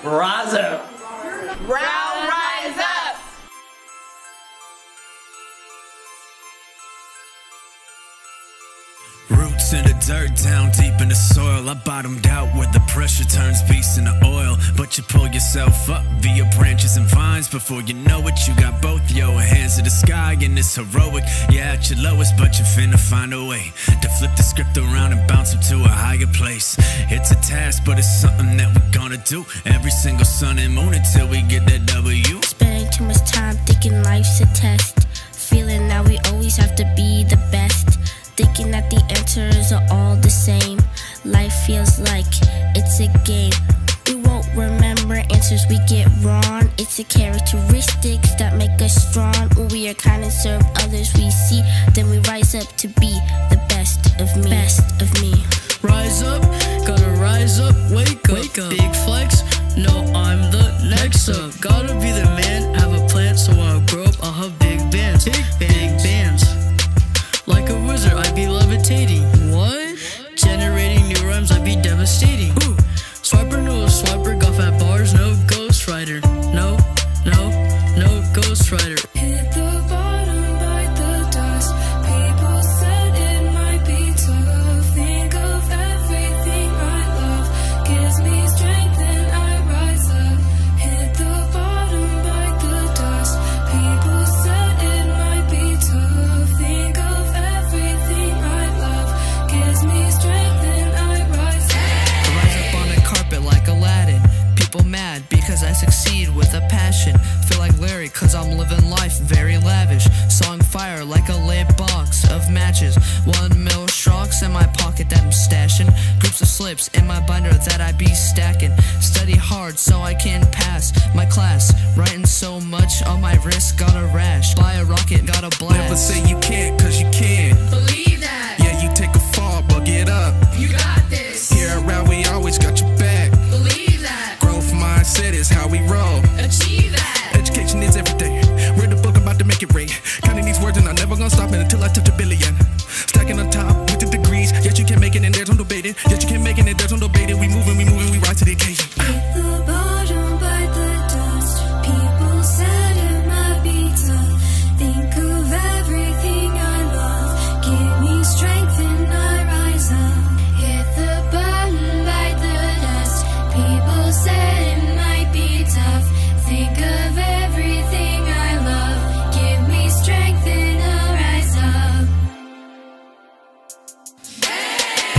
Rise up. Rise up. Roots in the dirt, down deep in the soil. I bottomed out where the pressure turns beast into oil. But you pull yourself up via branches and vines. Before you know it, you got both your hands to the sky. And it's heroic, yeah, at your lowest, but you finna find a way to flip the script around and bounce up to a higher place. It's a task, but it's something that we're gonna do every single sun and moon until we get that W. Spending too much time thinking life's a test, feeling that we always have to be the best, thinking that the answers are all the same. Life feels like it's a game. We won't remember answers we get wrong. It's the characteristics that make us strong. When we are kind and serve others we see, then we rise up to be the best of me. Best of me. Rise up, gotta rise up, wake up. Big flex, no, I'm the next up. Gotta be the man, have a plan, so when I grow up I'll have big bands. Big bands. Like a wizard, I'd be levitating. What? Generating new rhymes, I'd be devastating. Ooh. Swiper, no swiper, got fat bars, no Ghost Rider. No Ghost Rider. Hit the bottom, bite the dust. People said it might be tough. Think of everything I love. Gives me strength and I rise up. Hit the bottom, bite the dust. People said it might be tough. Think of everything I love. Gives me strength and I rise up. I rise up on a carpet like Aladdin. People mad because I succeed with a passion. Feel like Larry cause I'm living life very lavish. Song fire like a lit box of matches. 1 mil shocks in my pocket that I'm stashing. Groups of slips in my binder that I be stacking. Study hard so I can pass my class. Writing so much on my wrist, got a rash. Buy a rocket, got a blast. Never say you can't, cause you can. Believe that. Yeah, you take a fall, but get up. You got this. Here around, we always got your back. Believe that. Growth mindset is how we roll. Achieve that. Education is everything. Read the book, I'm about to make it rain. Counting these words and I'm never gonna stop it until I touch a billion. Stacking on top with the degrees. Yet you can make it and there's no debating. Yet you can make it and there's no debating. We moving, we rise to the occasion. Hit the bottom, bite the dust. People said it might be tough. Think of everything I love. Give me strength and I rise up. Hit the bottom, bite the dust. People said it might be tough. Think of everything I love. Give me strength and I'll rise up.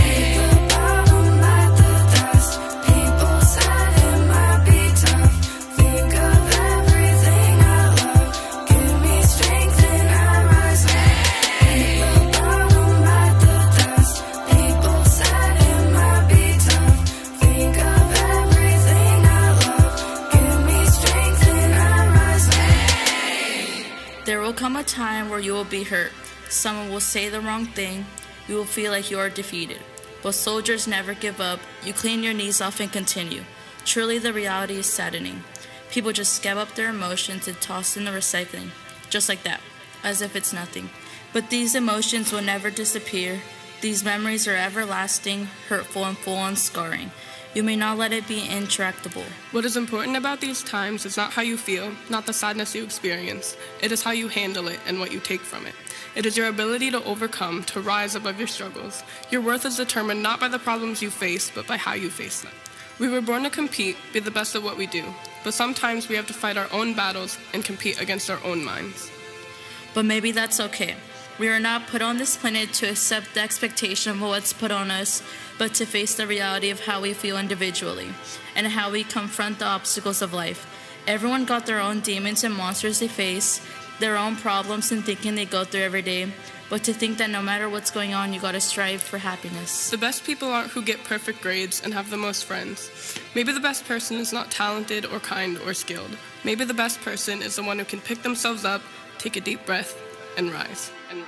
Hit the bottom, bite the dust. People said it might be tough. Think of everything I love. Give me strength and I'll rise up. Hit the bottom, bite the dust. People said it might be tough. Think of everything I love. Give me strength and I'll rise up. There will come a time where you will be hurt. Someone will say the wrong thing. You will feel like you are defeated. But soldiers never give up. You clean your knees off and continue. Truly, the reality is saddening. People just scab up their emotions and toss in the recycling. Just like that, as if it's nothing. But these emotions will never disappear. These memories are everlasting, hurtful, and full on scarring. You may not let it be intractable. What is important about these times is not how you feel, not the sadness you experience. It is how you handle it and what you take from it. It is your ability to overcome, to rise above your struggles. Your worth is determined not by the problems you face, but by how you face them. We were born to compete, be the best at what we do. But sometimes we have to fight our own battles and compete against our own minds. But maybe that's okay. We are not put on this planet to accept the expectation of what's put on us, but to face the reality of how we feel individually and how we confront the obstacles of life. Everyone got their own demons and monsters they face, their own problems and thinking they go through every day, but to think that no matter what's going on, you gotta strive for happiness. The best people aren't who get perfect grades and have the most friends. Maybe the best person is not talented or kind or skilled. Maybe the best person is the one who can pick themselves up, take a deep breath, and rise. And rise.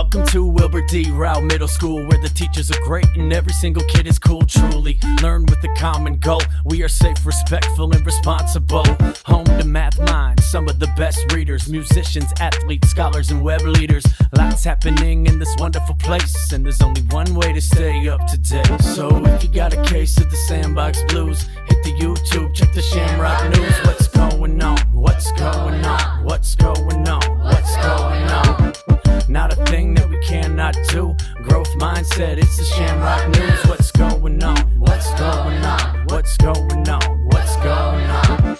Welcome to Wilbur D. Rao Middle School, where the teachers are great and every single kid is cool. Truly learn with a common goal. We are safe, respectful, and responsible. Home to math minds, some of the best readers, musicians, athletes, scholars, and web leaders. Lots happening in this wonderful place, and there's only one way to stay up to date. So if you got a case of the Sandbox Blues, hit the YouTube, check the Shamrock News. What's going on? What's going on? What's going on? What's going on? Not a thing that we cannot do. Growth mindset, it's the Shamrock News. What's going on? What's going on? What's going on? What's going on?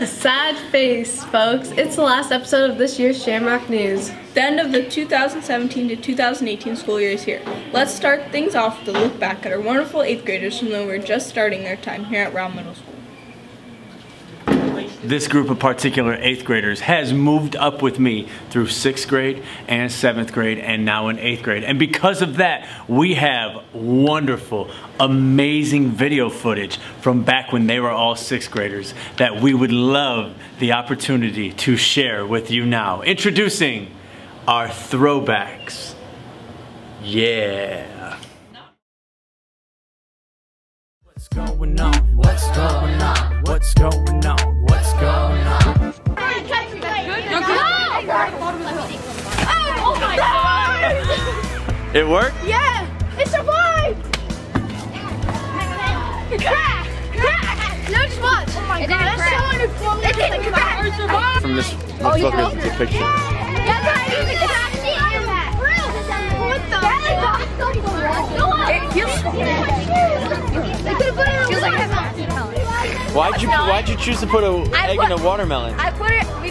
Sad face, folks. It's the last episode of this year's Shamrock News. The end of the 2017 to 2018 school year is here. Let's start things off with a look back at our wonderful 8th graders from when we were just starting their time here at Rao Middle School. This group of particular 8th graders has moved up with me through 6th grade and 7th grade and now in 8th grade. And because of that, we have wonderful, amazing video footage from back when they were all 6th graders that we would love the opportunity to share with you now. Introducing our throwbacks. Yeah. What's going on? What's going on? What's going on? What's going on? Oh my God! It worked? Yeah! It survived! Crack! Crack! No, just watch! Oh my God, that's so unfortunate! It didn't crack! It survived! From this look depiction. That's how you can crack! What the? It feels Why'd you choose to put an egg in a watermelon? We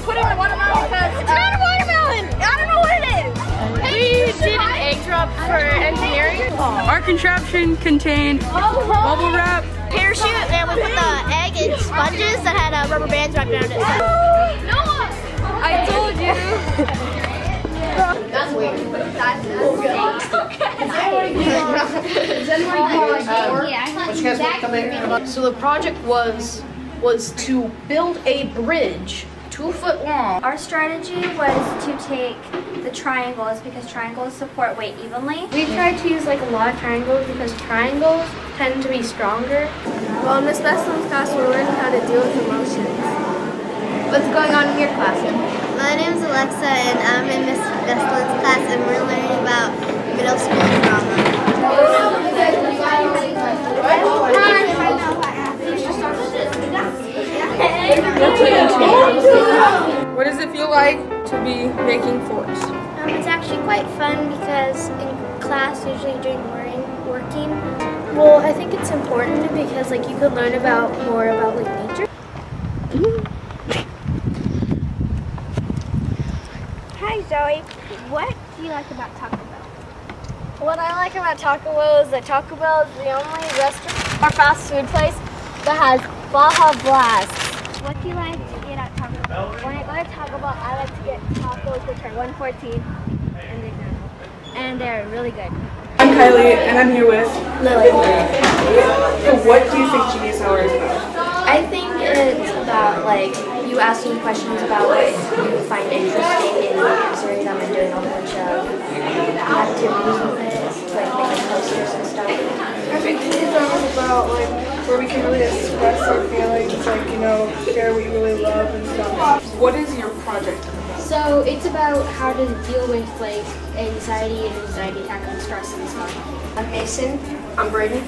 put it in a watermelon because it's not a watermelon! I don't know what it is! We did an egg drop for engineering. Our contraption contained bubble wrap, parachute, and we put the egg in sponges that had rubber bands wrapped around it. Noah! I told you! That's weird. So the project was to build a bridge 2 foot long. Our strategy was to take the triangles because triangles support weight evenly. We tried to use like a lot of triangles because triangles tend to be stronger. Well, in Miss Bestlin's class, we're learning how to deal with emotions. What's going on in your class? My name is Alexa, and I'm in Miss Bestlin's class, and we're learning about middle school drama. What does it feel like to be making forts? It's actually quite fun because in class, usually during working, Well, I think it's important because like you could learn more about like nature. Hi Zoe, what do you like about Taco Bell? What I like about Taco Bell is that Taco Bell is the only restaurant or fast food place that has Baja Blast. What do you like to get at Taco Bell? When I go to Taco Bell, I like to get tacos which are $1.14 and they're really good. I'm Kylie, and I'm here with Lily. So what do you think Genius Hour is about? I think it's about like you asking questions about what you find interesting and answering them and doing a bunch of activities with it, like making posters and stuff. I think Genius Hour is about like where we can really express our feelings, like share what you really love and stuff. What is your project about? So it's about how to deal with like anxiety and anxiety attack and stress and stuff. I'm Mason. I'm Braden.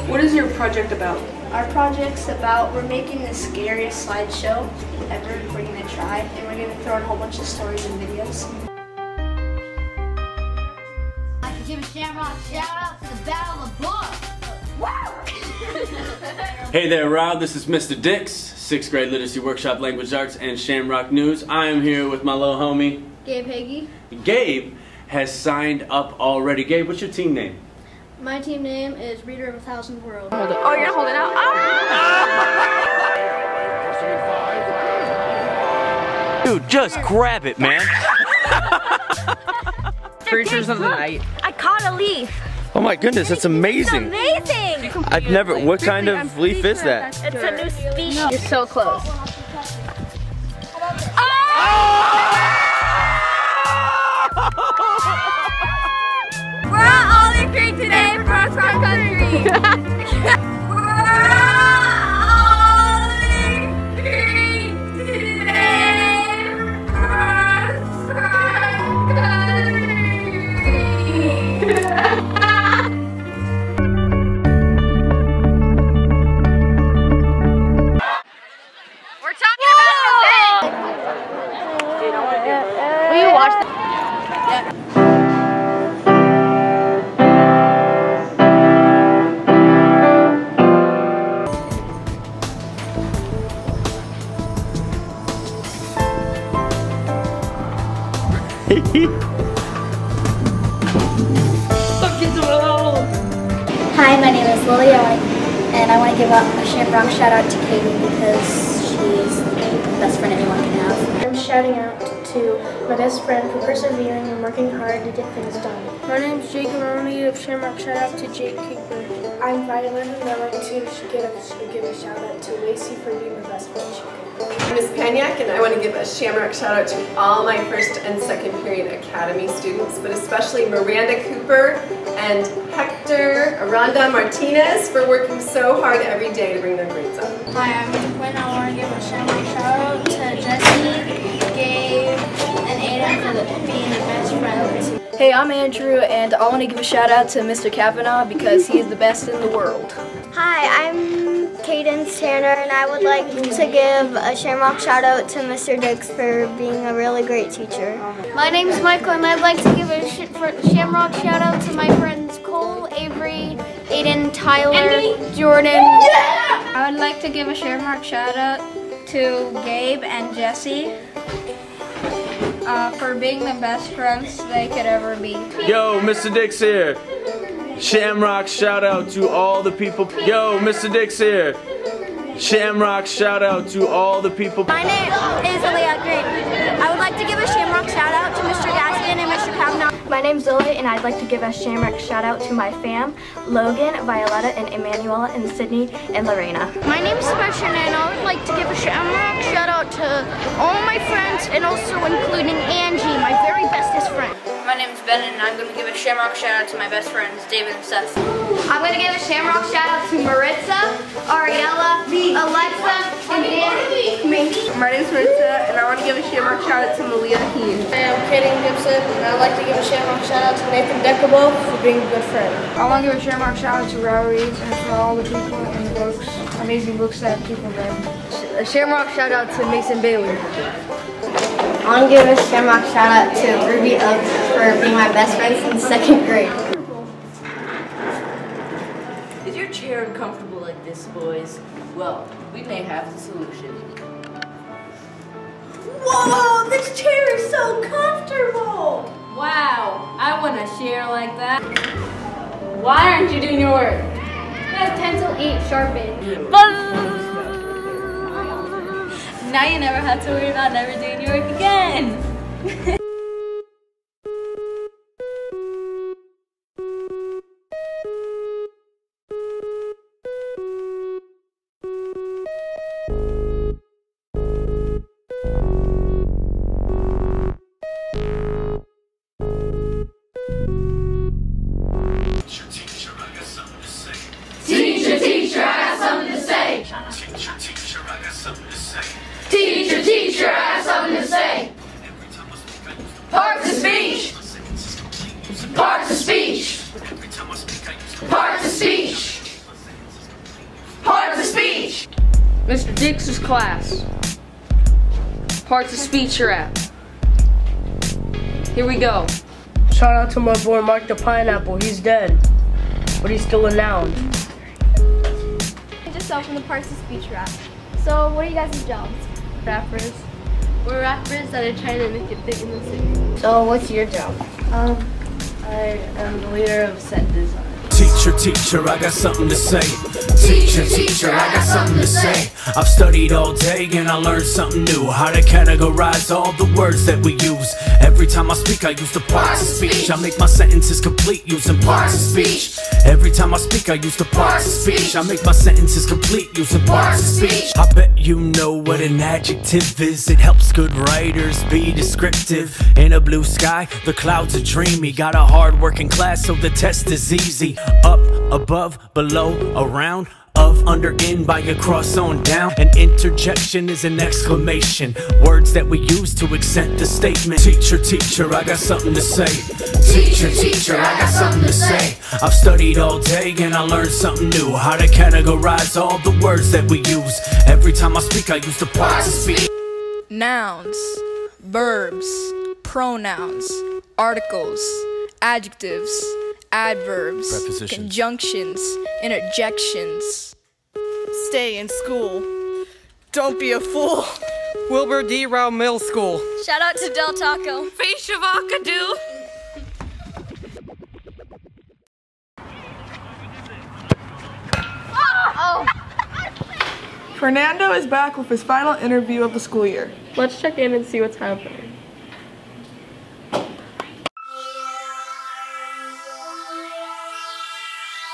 What is your project about? Our project's about we're making the scariest slideshow ever. We're gonna try, and we're gonna throw in a whole bunch of stories and videos. I can give a Shamrock shout out to the Battle of the Book. Hey there, Rob. This is Mr. Dix, 6th grade literacy workshop, language arts, and Shamrock News. I am here with my little homie, Gabe Hagee. Gabe has signed up already. Gabe, what's your team name? My team name is Reader of a Thousand Worlds. Hold it. Oh, you're gonna hold it out? Ah! Dude, just grab it, man. Creatures of the night. I caught a leaf. Oh my goodness, that's amazing. It's amazing. I've never, what kind of leaf is that? It's a new species. You're so close. Will you watch that? Hi, my name is Lily, and I want to give a Shamrock shout out to Katie because she's the best friend anyone can have. I'm shouting out to my best friend for persevering and working hard to get things done. My name is Jake, and I want to give a Shamrock shout out to Jake Cooper. I'm Violet, and I'd like to give a shout out to Lacey for being the best friend she could. I'm Ms. Paniak, and I want to give a Shamrock shout out to all my first and second period Academy students, but especially Miranda Cooper and Hector Aranda Martinez for working so hard every day to bring their grades up. Hi, I'm Quinn. I want to give a Shamrock shout out to Jesse, Gabe, and Aiden for being the best friends. Hey, I'm Andrew, and I want to give a shout out to Mr. Kavanaugh because he is the best in the world. Hi, I'm Cadence Tanner, and I would like to give a Shamrock shout out to Mr. Dix for being a really great teacher. My name is Michael, and I'd like to give a Shamrock shout out to my friends Cole, Avery, Aiden, Tyler, Jordan. I would like to give a Shamrock shout out to Gabe and Jesse for being the best friends they could ever be. Yo, Mr. Dix here. Shamrock shout out to all the people. Yo, Mr. Dix here. Shamrock shout out to all the people. My name is Aaliyah Green. I would like to give a Shamrock shout out to Mr. Gaskian and Mr. Kavanaugh. My name's Lily, and I'd like to give a Shamrock shout out to my fam, Logan, Violetta, and Emanuela, and Sydney, and Lorena. My name's Sebastian, and I would like to give a Shamrock shout out to all my friends, and also including Angie, my very bestest friend. My name is Ben, and I'm going to give a Shamrock shout out to my best friends, David and Seth. I'm going to give a Shamrock shout out to Maritza, Ariella, Alexa, and Danny. My name is Maritza, and I want to give a Shamrock shout out to Malia Heen. Hi, I'm Kaden Gibson, and I'd like to give a Shamrock shout out to Nathan Decabo for being a good friend. I want to give a Shamrock shout out to Rowdy and for all the people and books, amazing books that people read. A Shamrock shout out to Mason Bailey. I want to give a Shamrock shout out to Ruby Oaks for being my best friend since 2nd grade. Is your chair uncomfortable like this, boys? Well, we may have the solution. Whoa, this chair is so comfortable! Wow, I want a chair like that. Why aren't you doing your work? Because pencil ain't sharpened. Now you never have to worry about never doing your work again. Teacher, teacher, I got something to say. Teacher, teacher, I got something to say. Teacher, teacher, I got something to say. Parts of speech. Parts of speech. Parts of speech. Parts of speech. Mr. Dix's class. Parts of speech are at. Here we go. Shout out to my boy Mark the Pineapple. He's dead, but he's still a noun. Yourself in the parts of speech rap. So, what are you guys' jobs? Rappers. We're rappers that are trying to make it big in the city. So, what's your job? I am the leader of set design. Teacher, teacher, I got something to say. Teacher, teacher, I got something to say. I've studied all day and I learned something new. How to categorize all the words that we use. Every time I speak, I use the parts of speech. I make my sentences complete using parts of speech. Every time I speak, I use the parts of speech. I make my sentences complete using parts of speech. I bet you know what an adjective is. It helps good writers be descriptive. In a blue sky, the clouds are dreamy. Got a hard working class, so the test is easy. Up, above, below, around, of, under, in, by, across, on, down. An interjection is an exclamation. Words that we use to accent the statement. Teacher, teacher, I got something to say. Teacher, teacher, I got something to say. I've studied all day and I learned something new. How to categorize all the words that we use. Every time I speak, I use the parts of speech. Nouns, verbs, pronouns, articles, adjectives, adverbs, prepositions, conjunctions, interjections. Stay in school. Don't be a fool. Wilbur D. Rao Middle School. Shout out to Del Taco. Face Shavakadu. Oh! Fernando is back with his final interview of the school year. Let's check in and see what's happening.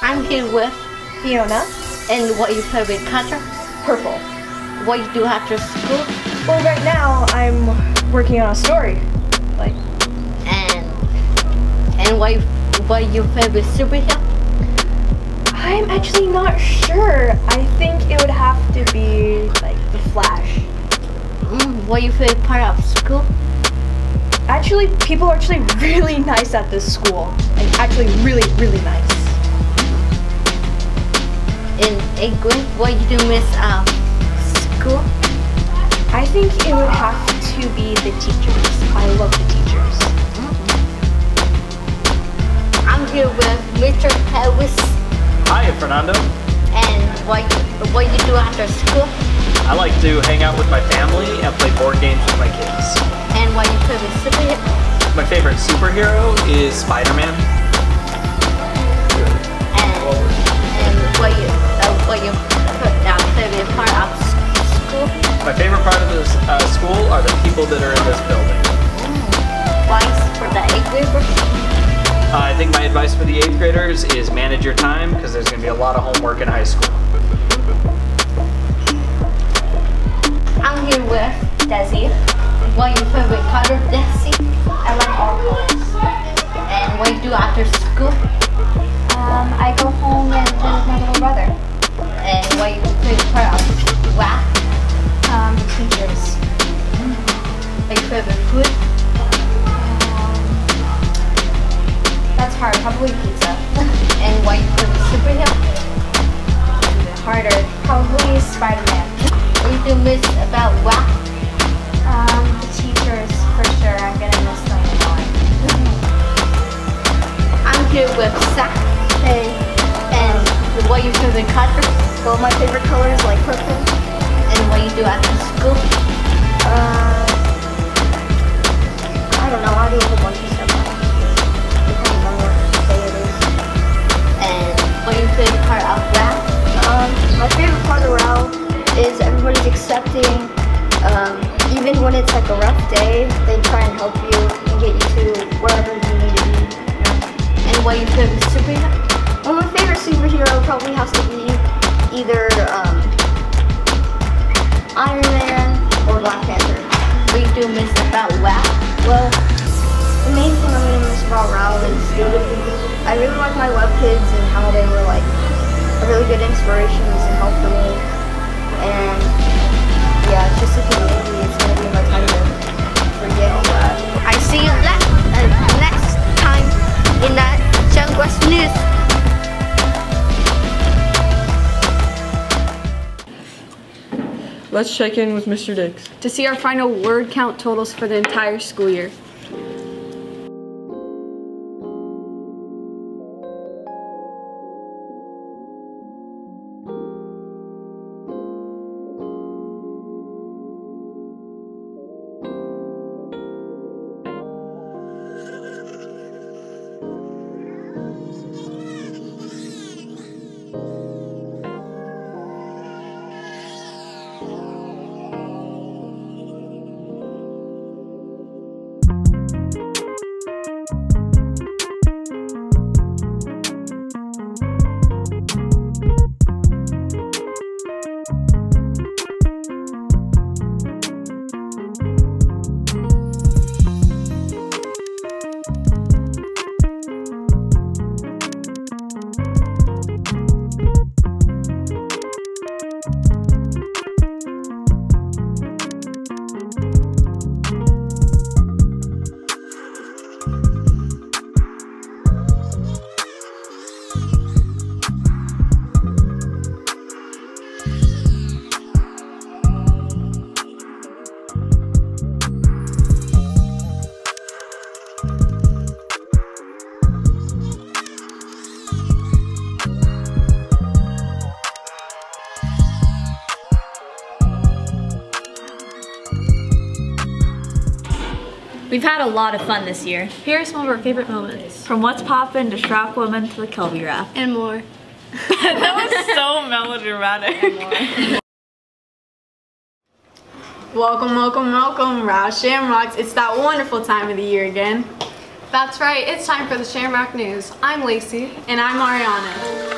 I'm here with Fiona. And what your favorite color? Purple. What you do after school? Well, right now I'm working on a story. Like. And what your favorite superhero? I'm actually not sure. I think it would have to be like the Flash. What your favorite part of school? Actually, people are actually really nice at this school. Like actually really, really nice. In 8th grade, what you do miss school? I think it would have to be the teachers. I love the teachers. I'm here with Mr. Harris. Hi, Fernando. And what you do after school? I like to hang out with my family and play board games with my kids. And what your favorite superhero? My favorite superhero is Spider-Man. What your favorite part of school? My favorite part of this school are the people that are in this building. Advice for the 8th graders? I think my advice for the 8th graders is manage your time because there's going to be a lot of homework in high school. I'm here with Desi. What your favorite color, Desi? I like all colors. And what you do after school? I go home and play with my little brother. And what your favorite part of class? The teachers. What your favorite food? That's hard, probably pizza. And what your favorite superhero? Harder, probably Spider-Man. What you do miss about WAC? The teachers, for sure. I'm gonna miss them a lot. I'm here with Zach. Hey. And what your favorite color? Well, my favorite color is like purple. And what you do after school? I don't know. I do a whole bunch of stuff. Depending on what day it is. And what your favorite part of RAL? My favorite part of RAL is everybody's accepting. Even when it's like a rough day, they try and help you and get you to wherever you need to be. And what your favorite superhero? Well, my favorite superhero probably has to be either Iron Man or Black Panther. What you do miss about WAC? Well, the main thing I'm gonna miss about RAL is I really like my web kids and how they were like a really good inspirations and help for me. And yeah, it's just a community. It's gonna be my time to forget all that. I see you next time in that Young West News. Let's check in with Mr. Dix to see our final word count totals for the entire school year. We've had a lot of fun this year. Here are some of our favorite moments. From What's Poppin' to Shrock Woman to the Kelby Rap. And more. That was so melodramatic. Welcome, welcome, welcome, Roush Shamrocks. It's that wonderful time of the year again. That's right, it's time for the Shamrock News. I'm Lacey. And I'm Ariana.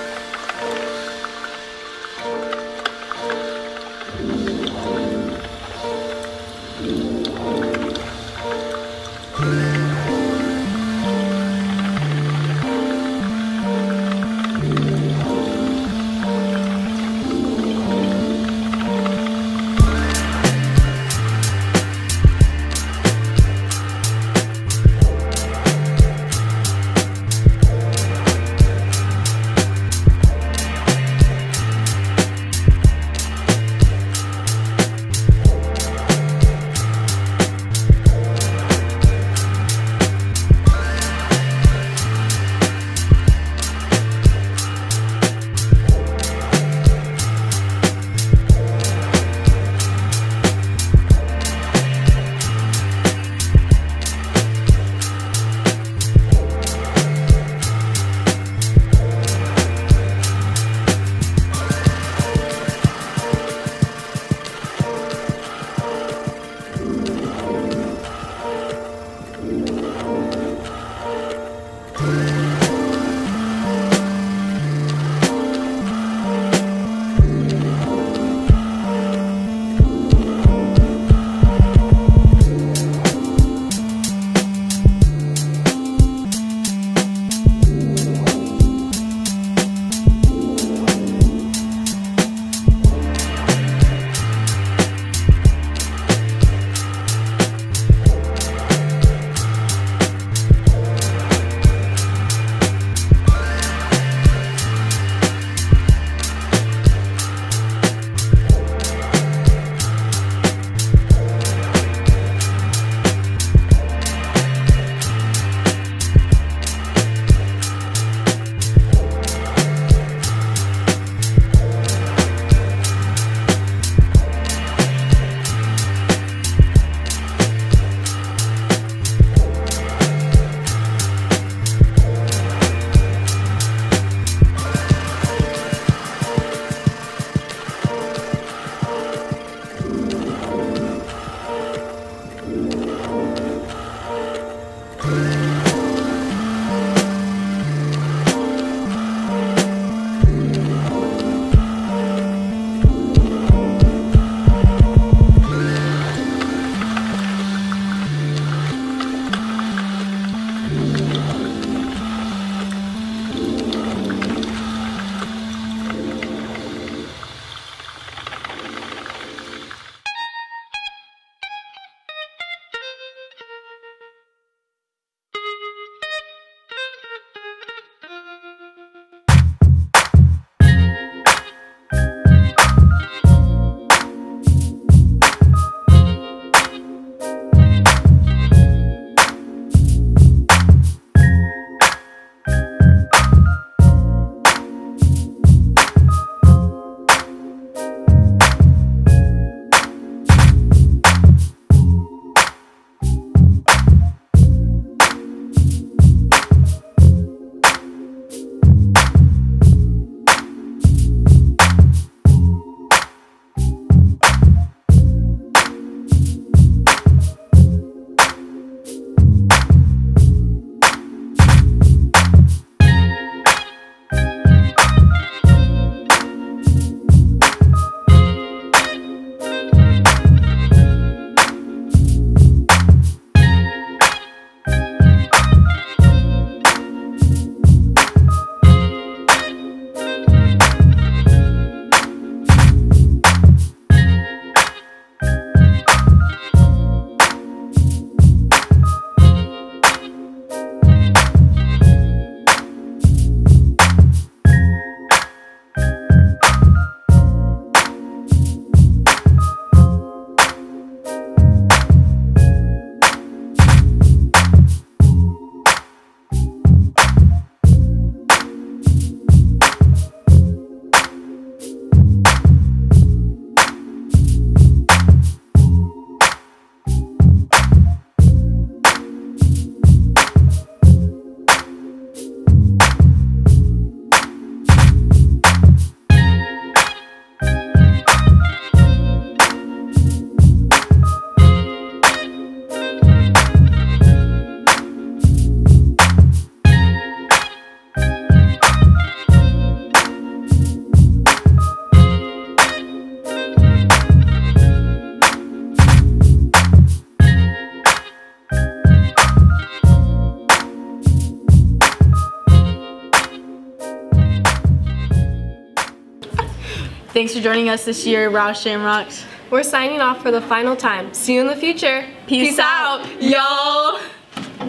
Thanks for joining us this year, Roush Shamrocks. We're signing off for the final time. See you in the future. Peace out, y'all.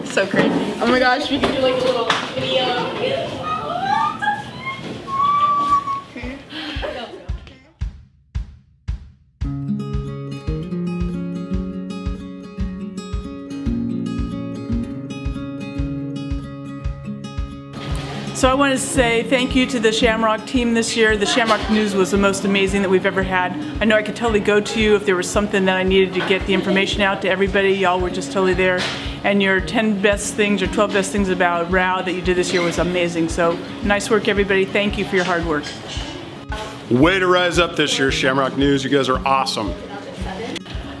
So crazy. Oh my gosh, we can do like a little video. So I want to say thank you to the Shamrock team this year. The Shamrock News was the most amazing that we've ever had. I know I could totally go to you if there was something that I needed to get the information out to everybody. Y'all were just totally there. And your 10 best things or 12 best things about ROW that you did this year was amazing. So nice work, everybody. Thank you for your hard work. Way to rise up this year, Shamrock News. You guys are awesome.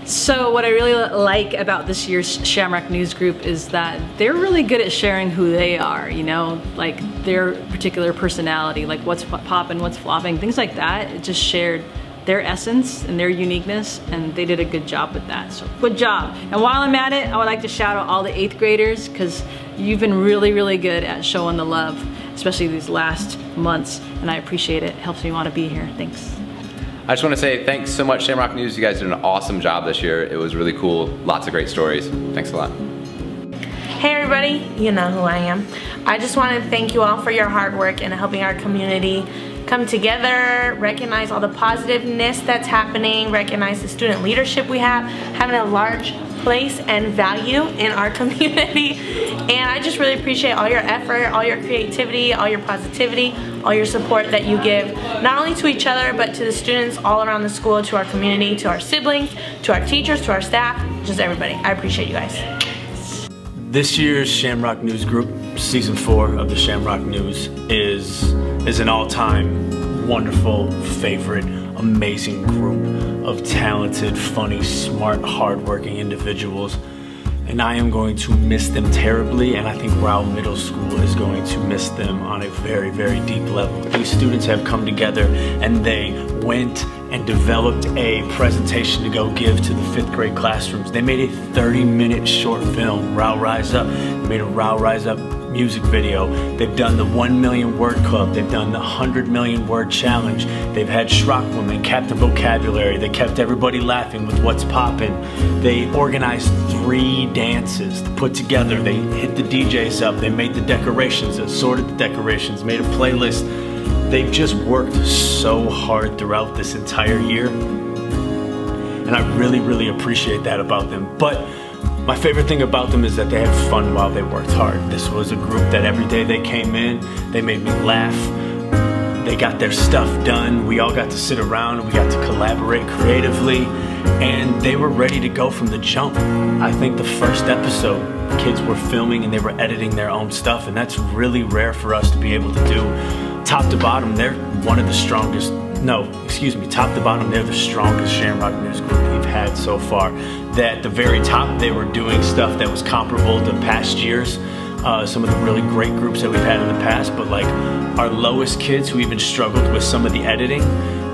So what I really like about this year's Shamrock News group is that they're really good at sharing who they are, you know, like their particular personality, like what's popping, what's flopping, things like that. It just shared their essence and their uniqueness, and they did a good job with that, so good job. And while I'm at it, I would like to shout out all the 8th graders, because you've been really, really good at showing the love, especially these last months, and I appreciate it. It helps me want to be here. Thanks. I just want to say thanks so much, Shamrock News. You guys did an awesome job this year. It was really cool. Lots of great stories. Thanks a lot. Hey everybody, you know who I am. I just want to thank you all for your hard work in helping our community come together, recognize all the positiveness that's happening, recognize the student leadership we have, having a large place and value in our community. And I just really appreciate all your effort, all your creativity, all your positivity, all your support that you give, not only to each other, but to the students all around the school, to our community, to our siblings, to our teachers, to our staff, just everybody. I appreciate you guys. This year's Shamrock News Group, Season 4 of the Shamrock News, is an all-time wonderful, favorite, amazing group of talented, funny, smart, hardworking individuals. And I am going to miss them terribly, and I think ROW Middle School is going to miss them on a very, very deep level. These students have come together and they went and developed a presentation to go give to the 5th grade classrooms. They made a 30-minute short film, ROW Rise Up. They made a ROW Rise Up music video. They've done the 1 Million Word Club. They've done the 100 Million Word Challenge. They've had Schrock Women, Captain Vocabulary. They kept everybody laughing with What's Poppin'. They organized 3 dances to put together. They hit the DJs up. They made the decorations, assorted the decorations, made a playlist. They've just worked so hard throughout this entire year. And I really, really appreciate that about them. But my favorite thing about them is that they had fun while they worked hard. This was a group that every day they came in, they made me laugh. They got their stuff done. We all got to sit around and we got to collaborate creatively. And they were ready to go from the jump. I think the first episode, kids were filming and they were editing their own stuff, and that's really rare for us to be able to do. Top to bottom, they're one of the strongest, top to bottom, they're the strongest Shamrock News group we've had so far. At the very top, they were doing stuff that was comparable to past years, some of the really great groups that we've had in the past, but like our lowest kids who even struggled with some of the editing,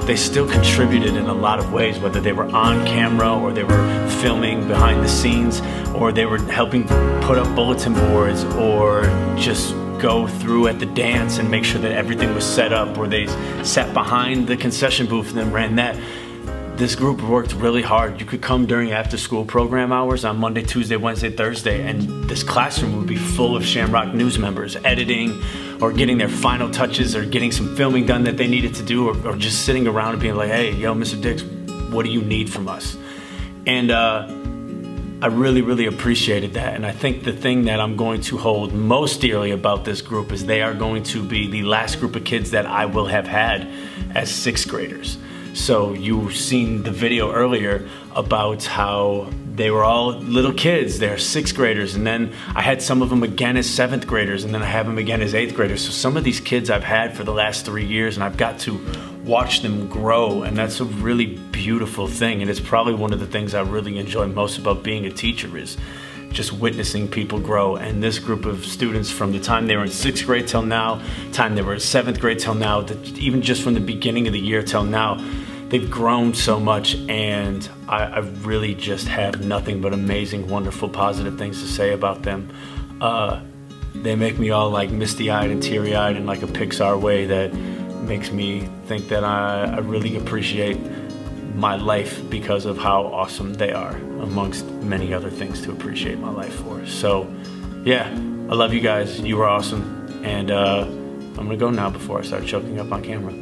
they still contributed in a lot of ways, whether they were on camera or they were filming behind the scenes, or they were helping put up bulletin boards, or just go through at the dance and make sure that everything was set up, or they sat behind the concession booth and then ran that. This group worked really hard. You could come during after-school program hours on Monday, Tuesday, Wednesday, Thursday, and this classroom would be full of Shamrock News members editing or getting their final touches or getting some filming done that they needed to do, or just sitting around and being like, hey, yo, Mr. Dix, what do you need from us? And I really, really appreciated that. And I think the thing that I'm going to hold most dearly about this group is they are going to be the last group of kids that I will have had as 6th graders. So you've seen the video earlier about how they were all little kids. They're 6th graders, and then I had some of them again as 7th graders, and then I have them again as 8th graders. So some of these kids I've had for the last 3 years, and I've got to watch them grow, and that's a really beautiful thing. And it's probably one of the things I really enjoy most about being a teacher, is just witnessing people grow. And this group of students, from the time they were in 6th grade till now, time they were in 7th grade till now, even just from the beginning of the year till now, they've grown so much, and I really just have nothing but amazing, wonderful, positive things to say about them. They make me all like misty-eyed and teary-eyed in like a Pixar way, that makes me think that I really appreciate my life because of how awesome they are, amongst many other things to appreciate my life for. So yeah, I love you guys. You were awesome. And I'm gonna go now before I start choking up on camera.